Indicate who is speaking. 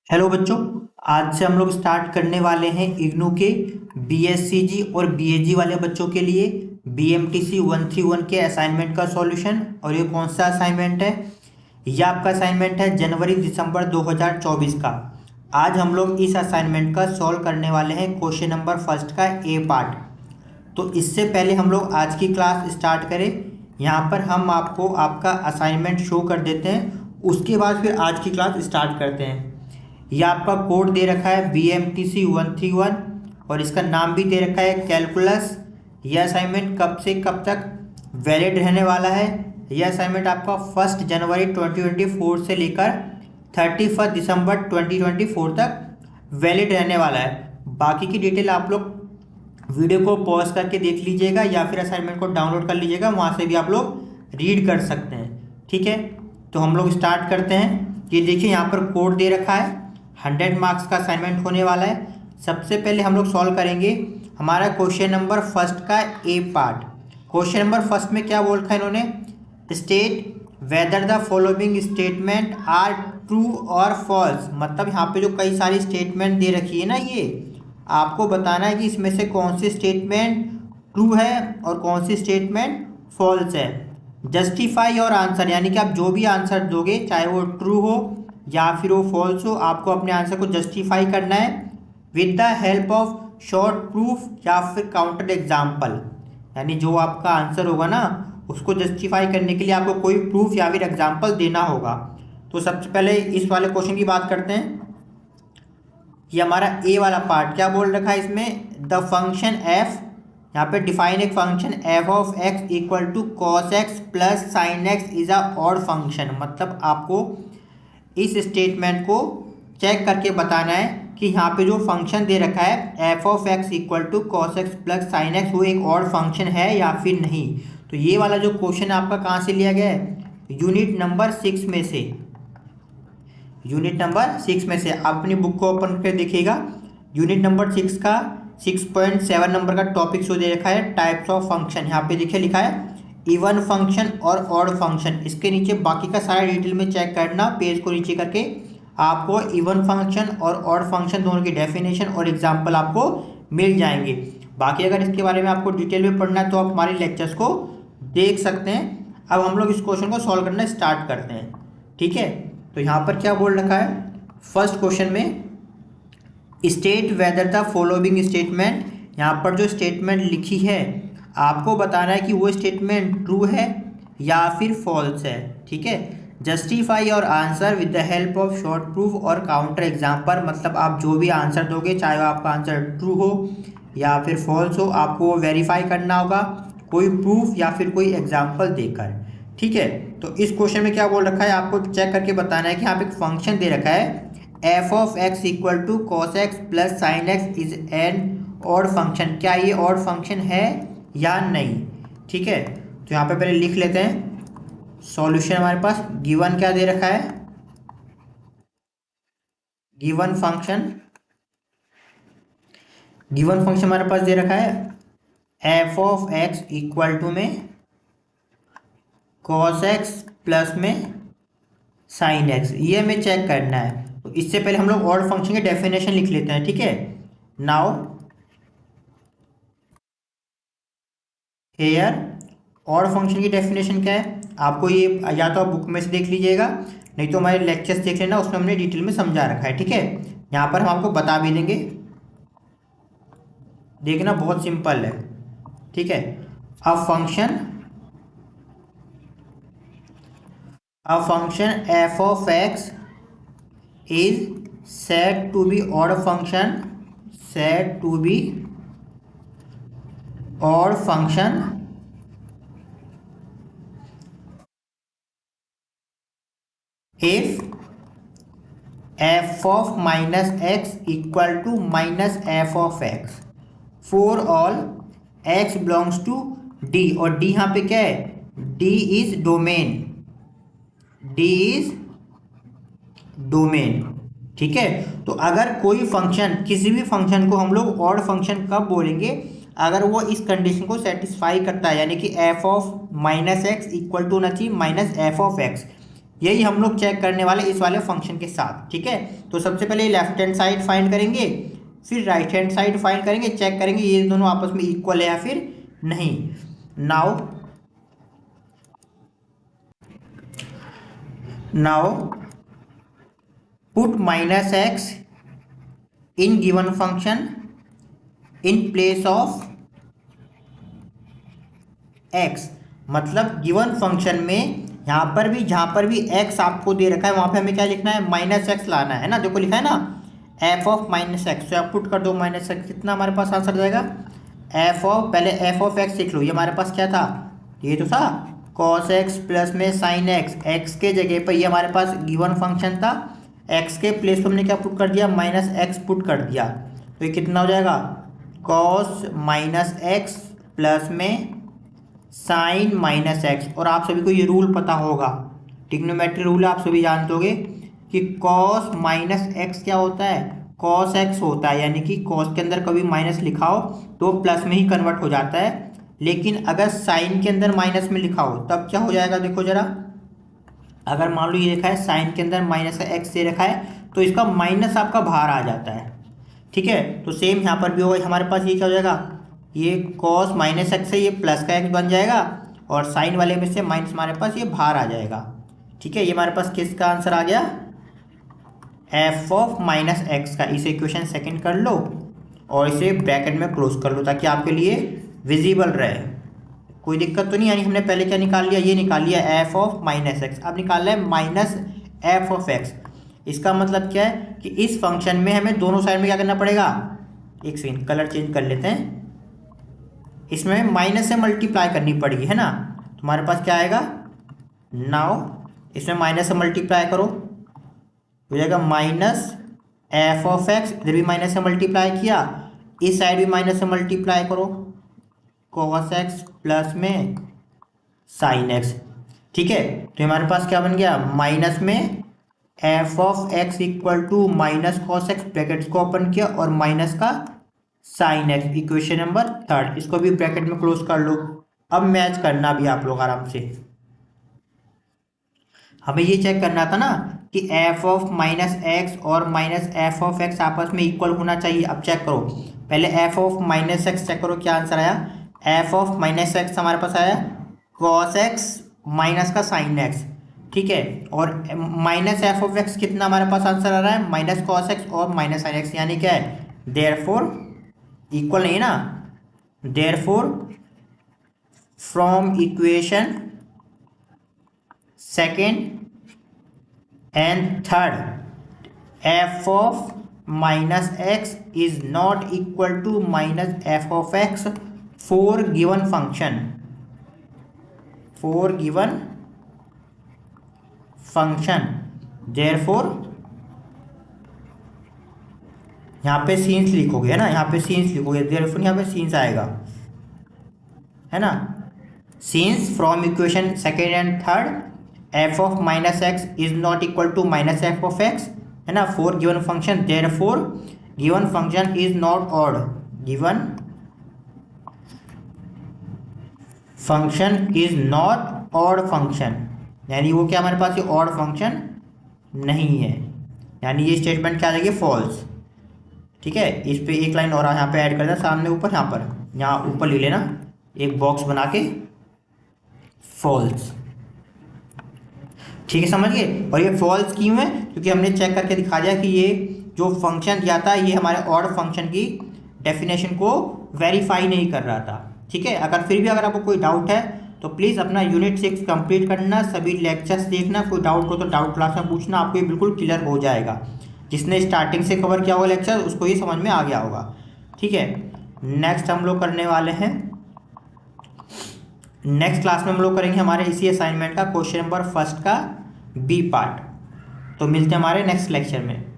Speaker 1: Hello बच्चों। आज से हम लोग स्टार्ट करने वाले हैं इग्नू के बीएससीजी और बीएजी वाले बच्चों के लिए बीएमटीसी 131 के असाइनमेंट का सॉल्यूशन। और ये कौन सा असाइनमेंट है? ये आपका असाइनमेंट है जनवरी दिसंबर 2024 का। आज हम लोग इस असाइनमेंट का सॉल्व करने वाले हैं क्वेश्चन नंबर फर्स्ट का ए पार्ट। तो इससे पहले हम लोग आज की क्लास स्टार्ट करें, यहाँ पर हम आपको आपका असाइनमेंट शो कर देते हैं, उसके बाद फिर आज की क्लास स्टार्ट करते हैं। यह आपका कोड दे रखा है BMTC 131 और इसका नाम भी दे रखा है कैलकुलस। यह असाइनमेंट कब से कब तक वैलिड रहने वाला है? यह असाइनमेंट आपका 1 जनवरी 2024 से लेकर 31 दिसंबर 2024 तक वैलिड रहने वाला है। बाकी की डिटेल आप लोग वीडियो को पॉज करके देख लीजिएगा या फिर असाइनमेंट को डाउनलोड कर लीजिएगा, वहाँ से भी आप लोग रीड कर सकते हैं। ठीक है, तो हम लोग स्टार्ट करते हैं। ये देखिए यहाँ पर कोड दे रखा है, 100 मार्क्स का असाइनमेंट होने वाला है। सबसे पहले हम लोग सॉल्व करेंगे हमारा क्वेश्चन नंबर फर्स्ट का A part. Question number first में क्या बोल रखा है इन्होंने? State whether the following statement are true और फॉल्स। मतलब यहाँ पे जो कई सारी स्टेटमेंट दे रखी है ना, ये आपको बताना है कि इसमें से कौन सी स्टेटमेंट ट्रू है और कौन सी स्टेटमेंट फॉल्स है। जस्टिफाई और आंसर, यानी कि आप जो भी आंसर दोगे, चाहे वो ट्रू हो या फिर वो फॉल्स हो, आपको अपने आंसर को जस्टिफाई करना है with the help of short proof या फिर काउंटर एग्जाम्पल। यानी जो आपका आंसर होगा ना, उसको जस्टिफाई करने के लिए आपको कोई प्रूफ या फिर एग्जाम्पल देना होगा। तो सबसे पहले इस वाले क्वेश्चन की बात करते हैं। ये हमारा ए वाला पार्ट क्या बोल रखा है इसमें? द फंक्शन एफ, यहाँ पे डिफाइन एक function F of X equal to cos X plus sine X is a odd function. मतलब आपको इस स्टेटमेंट को चेक करके बताना है कि यहाँ पे जो फंक्शन दे रखा है F of X equal to cos X plus sine X, वो एक ऑड फंक्शन है या फिर नहीं। तो ये वाला जो क्वेश्चन आपका कहाँ से लिया गया है? यूनिट नंबर 6 में से। यूनिट नंबर 6 में से आप अपनी बुक को ओपन करके देखिएगा। यूनिट नंबर 6 का 6.7 नंबर का टॉपिक शो दे रखा है टाइप्स ऑफ फंक्शन। यहाँ पे देखिए लिखा है इवन फंक्शन और ऑड फंक्शन। इसके नीचे बाकी का सारा डिटेल में चेक करना, पेज को नीचे करके आपको इवन फंक्शन और ऑड फंक्शन दोनों की डेफिनेशन और एग्जाम्पल आपको मिल जाएंगे। बाकी अगर इसके बारे में आपको डिटेल में पढ़ना है तो आप हमारे लेक्चर्स को देख सकते हैं। अब हम लोग इस क्वेश्चन को सॉल्व करना स्टार्ट करते हैं। ठीक है, तो यहाँ पर क्या बोल रखा है फर्स्ट क्वेश्चन में? State whether the following statement. यहाँ पर जो स्टेटमेंट लिखी है आपको बताना है कि वो स्टेटमेंट ट्रू है या फिर फॉल्स है। ठीक है, जस्टिफाई और answer with the help of short proof और काउंटर एग्जाम्पल। मतलब आप जो भी आंसर दोगे, चाहे आपका आंसर ट्रू हो या फिर फॉल्स हो, आपको वो वेरीफाई करना होगा कोई प्रूफ या फिर कोई एग्जाम्पल देकर। ठीक है, तो इस क्वेश्चन में क्या बोल रखा है आपको चेक करके बताना है कि यहाँ पे एक फंक्शन दे रखा है F of X equal to cos X plus sine X is an odd function. क्या ये ऑड फंक्शन है या नहीं? ठीक है, तो यहाँ पे पहले लिख लेते हैं सॉल्यूशन। हमारे पास गिवन क्या दे रखा है? गिवन फंक्शन हमारे पास दे रखा है F of X equal to में कॉस एक्स प्लस में साइन एक्स। ये हमें चेक करना है। तो इससे पहले हम लोग ऑड फंक्शन की डेफिनेशन लिख लेते हैं। ठीक है, नाउ हेयर ऑड फंक्शन की डेफिनेशन क्या है? आपको ये या तो आप बुक में से देख लीजिएगा, नहीं तो हमारे लेक्चर्स देख लेना, उसमें हमने डिटेल में समझा रखा है। ठीक है, यहाँ पर हम आपको बता भी देंगे, देखना बहुत सिंपल है। ठीक है, a function F of x is said to be odd function if f of minus x equal to minus f of x for all x belongs to d। और d यहाँ पे क्या है? d is domain. ठीक है, तो अगर कोई फंक्शन, किसी भी फंक्शन को हम लोग ऑड फंक्शन कब बोलेंगे? अगर वो इस कंडीशन को सेटिस्फाई करता है, यानी कि F of minus X equal to होना चाहिए माइनस एफ ऑफ एक्स। यही हम लोग चेक करने वाले इस वाले फंक्शन के साथ, ठीक है। तो सबसे पहले लेफ्ट हैंड साइड फाइंड करेंगे, फिर राइट हैंड साइड फाइंड करेंगे, चेक करेंगे ये दोनों आपस में इक्वल है या फिर नहीं। Now put minus x in given function in place of x. मतलब गिवन फंक्शन में यहाँ पर भी जहाँ पर भी एक्स आपको दे रखा है वहाँ पे हमें क्या लिखना है, माइनस एक्स लाना है ना। देखो लिखा है ना एफ ऑफ माइनस एक्स, तो आप पुट कर दो माइनस एक्स, कितना हमारे पास आंसर जाएगा एफ ऑफ, पहले एफ ऑफ एक्स लिख लो, ये हमारे पास क्या था, ये तो था कॉस एक्स प्लस में साइन एक्स, एक्स के जगह पर ये हमारे पास गिवन फंक्शन था, एक्स के प्लेस पर हमने क्या पुट कर दिया, माइनस एक्स पुट कर दिया, तो ये कितना हो जाएगा कॉस माइनस एक्स प्लस में साइन माइनस एक्स। और आप सभी को ये रूल पता होगा, ट्रिग्नोमेट्री रूल आप सभी जानते होगे कि कॉस माइनस एक्स क्या होता है, कॉस एक्स होता है, यानी कि कॉस के अंदर कभी माइनस लिखा हो तो प्लस में ही कन्वर्ट हो जाता है, लेकिन अगर साइन के अंदर माइनस में लिखा हो तब क्या हो जाएगा, देखो जरा, अगर मान लो ये लिखा है साइन के अंदर माइनस एक्स दे रखा है तो इसका माइनस आपका बाहर आ जाता है, ठीक है। तो सेम यहाँ पर भी होगा, हमारे पास ये क्या हो जाएगा, ये कॉस माइनस एक्स से ये प्लस का एक्स बन जाएगा और साइन वाले में से माइनस हमारे पास ये बाहर आ जाएगा, ठीक है। ये हमारे पास किसका आंसर आ गया, एफ ऑफ माइनस एक्स का। इसे इक्वेशन सेकंड कर लो और इसे ब्रैकेट में क्लोज कर लो ताकि आपके लिए विजिबल रहे, कोई दिक्कत तो नहीं। यानी हमने पहले क्या निकाल लिया, ये निकाल लिया एफ ऑफ माइनस एक्स, अब निकाल रहा है माइनस एफ ऑफ एक्स। इसका मतलब क्या है कि इस फंक्शन में हमें दोनों साइड में क्या करना पड़ेगा, एक सेकंड कलर चेंज कर लेते हैं, इसमें माइनस से मल्टीप्लाई करनी पड़ेगी, है ना। तुम्हारे पास क्या आएगा, नाउ इसमें माइनस से मल्टीप्लाई करो, हो जाएगा माइनस एफ ऑफ एक्स, इधर भी माइनस से मल्टीप्लाई किया, इस साइड भी माइनस से मल्टीप्लाई करो, कॉस एक्स प्लस में साइन एक्स, ठीक है। तो हमारे पास क्या बन गया, माइनस में F of X equal to minus cos X, brackets को ओपन किया और माइनस का sine X, equation number third, इसको भी ब्रैकेट में क्लोज कर लो। अब मैच करना भी आप लोग आराम से, हमें ये चेक करना था ना कि एफ ऑफ माइनस एक्स और माइनस एफ ऑफ एक्स आपस में इक्वल होना चाहिए। अब चेक करो, पहले F of minus X check करो क्या आंसर आया, एफ ऑफ माइनस एक्स हमारे पास आया कॉस एक्स माइनस का साइन एक्स, ठीक है। और माइनस एफ ऑफ एक्स कितना हमारे पास आंसर आ रहा है, माइनस कॉस एक्स और माइनस साइन एक्स, यानी क्या है, देयरफॉर इक्वल नहीं ना, therefore from equation second and third F of minus X is not equal to minus F of X for given function, for given function, therefore यहाँ पे scenes लिखोगे, है ना, यहाँ पे सीन्स लिखोगे, देयरफॉर यहाँ पे सीन्स आएगा, है ना, since from equation second and third F of minus X is not equal to minus F of X, है ना, for given function, therefore given function is not odd, given function is not odd function, यानी वो क्या हमारे पास ये odd function नहीं है, यानी ये स्टेटमेंट क्या आ जाएगी, फॉल्स, ठीक है। इस पे एक लाइन और यहाँ पे ऐड कर देना, सामने ऊपर, यहाँ पर, यहाँ ऊपर ले लेना एक बॉक्स बना के, फॉल्स, ठीक है, समझ गए। और ये फॉल्स क्यों है, क्योंकि हमने चेक करके दिखा दिया कि ये जो फंक्शन दिया था ये हमारे ऑड फंक्शन की डेफिनेशन को वेरीफाई नहीं कर रहा था, ठीक है। अगर फिर भी अगर आपको कोई डाउट है तो प्लीज़ अपना यूनिट 6 कंप्लीट करना, सभी लेक्चर्स देखना, कोई डाउट हो तो डाउट क्लास में पूछना, आपको ये बिल्कुल क्लियर हो जाएगा। जिसने स्टार्टिंग से कवर किया होगा लेक्चर उसको ये समझ में आ गया होगा, ठीक है। नेक्स्ट हम लोग करने वाले हैं, नेक्स्ट क्लास में हम लोग करेंगे हमारे इसी असाइनमेंट का क्वेश्चन नंबर फर्स्ट का बी पार्ट। तो मिलते हैं हमारे नेक्स्ट लेक्चर में।